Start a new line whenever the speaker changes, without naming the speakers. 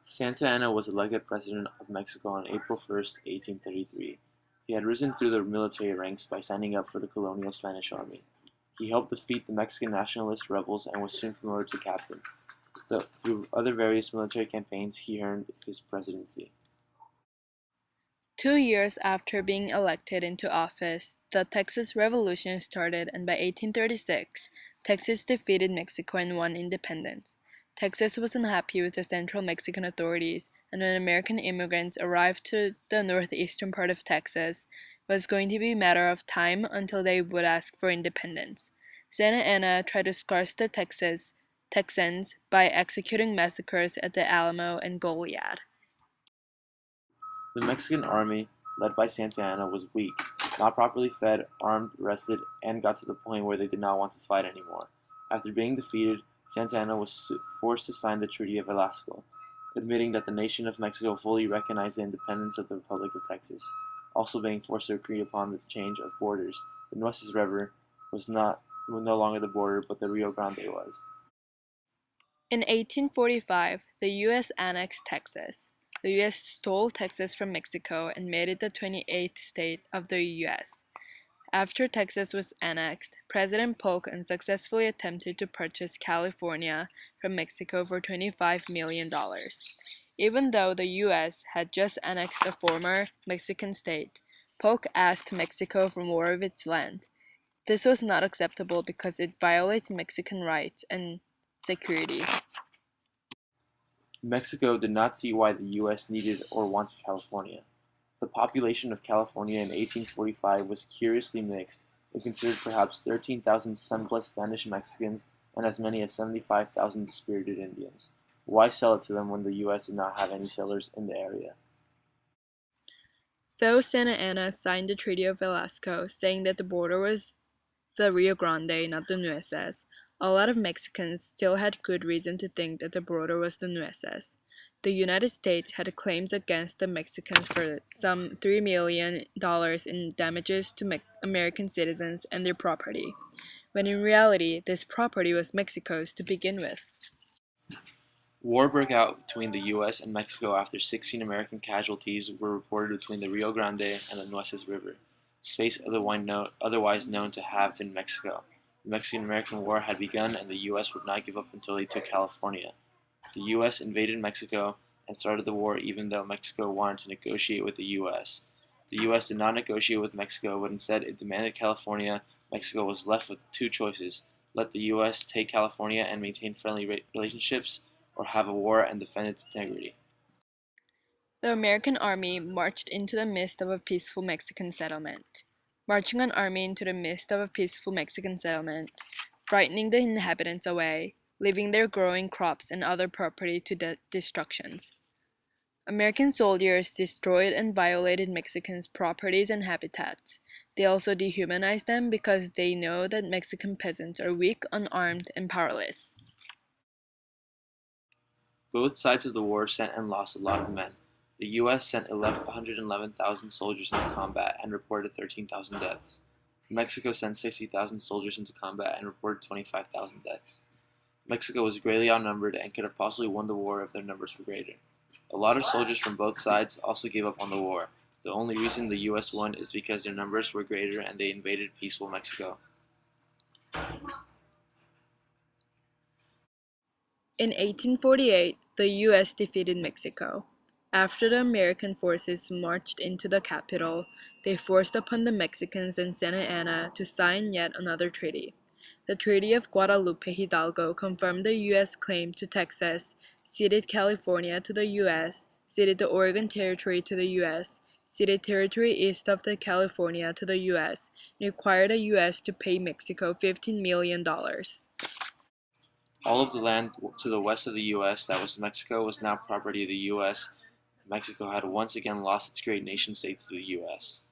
Santa Anna was elected President of Mexico on April 1st, 1833. He had risen through the military ranks by signing up for the colonial Spanish army. He helped defeat the Mexican nationalist rebels and was soon promoted to captain. Through other various military campaigns, he earned his presidency.
2 years after being elected into office, the Texas Revolution started, and by 1836, Texas defeated Mexico and won independence. Texas was unhappy with the central Mexican authorities, and when American immigrants arrived to the northeastern part of Texas, it was going to be a matter of time until they would ask for independence. Santa Anna tried to scourge the Texans by executing massacres at the Alamo and Goliad.
The Mexican army, led by Santa Anna, was weak, not properly fed, armed, rested, and got to the point where they did not want to fight anymore. After being defeated, Santa Anna was forced to sign the Treaty of Velasco, admitting that the nation of Mexico fully recognized the independence of the Republic of Texas, also being forced to agree upon the change of borders. The Nueces River was no longer the border, but the Rio Grande was.
In 1845, the U.S. annexed Texas. The U.S. stole Texas from Mexico and made it the 28th state of the U.S. After Texas was annexed, President Polk unsuccessfully attempted to purchase California from Mexico for $25 million. Even though the U.S. had just annexed a former Mexican state, Polk asked Mexico for more of its land. This was not acceptable because it violates Mexican rights and securities.
Mexico did not see why the U.S. needed or wanted California. The population of California in 1845 was curiously mixed. It considered perhaps 13,000 sunblessed Spanish Mexicans and as many as 75,000 dispirited Indians. Why sell it to them when the U.S. did not have any settlers in the area?
Though Santa Anna signed the Treaty of Velasco, saying that the border was the Rio Grande, not the Nueces, a lot of Mexicans still had good reason to think that the border was the Nueces. The United States had claims against the Mexicans for some $3 million in damages to American citizens and their property, when in reality this property was Mexico's to begin with.
War broke out between the U.S. and Mexico after 16 American casualties were reported between the Rio Grande and the Nueces River, space otherwise known to have been Mexico. The Mexican-American War had begun, and the U.S. would not give up until they took California. The U.S. invaded Mexico and started the war even though Mexico wanted to negotiate with the U.S. The U.S. did not negotiate with Mexico, but instead it demanded California. Mexico was left with two choices: let the U.S. take California and maintain friendly relationships, or have a war and defend its integrity.
The American army marched into the midst of a peaceful Mexican settlement. Marching an army into the midst of a peaceful Mexican settlement, frightening the inhabitants away, leaving their growing crops and other property to destructions. American soldiers destroyed and violated Mexicans' properties and habitats. They also dehumanized them because they know that Mexican peasants are weak, unarmed, and powerless.
Both sides of the war sent and lost a lot of men. The U.S. sent 111,000 soldiers into combat and reported 13,000 deaths. Mexico sent 60,000 soldiers into combat and reported 25,000 deaths. Mexico was greatly outnumbered and could have possibly won the war if their numbers were greater. A lot of soldiers from both sides also gave up on the war. The only reason the U.S. won is because their numbers were greater and they invaded peaceful Mexico.
In 1848, the U.S. defeated Mexico. After the American forces marched into the capital, they forced upon the Mexicans and Santa Anna to sign yet another treaty. The Treaty of Guadalupe Hidalgo confirmed the U.S. claim to Texas, ceded California to the U.S., ceded the Oregon Territory to the U.S., ceded territory east of the California to the U.S., and required the U.S. to pay Mexico $15 million.
All of the land to the west of the U.S. that was Mexico was now property of the U.S. Mexico had once again lost its great nation-states to the U.S.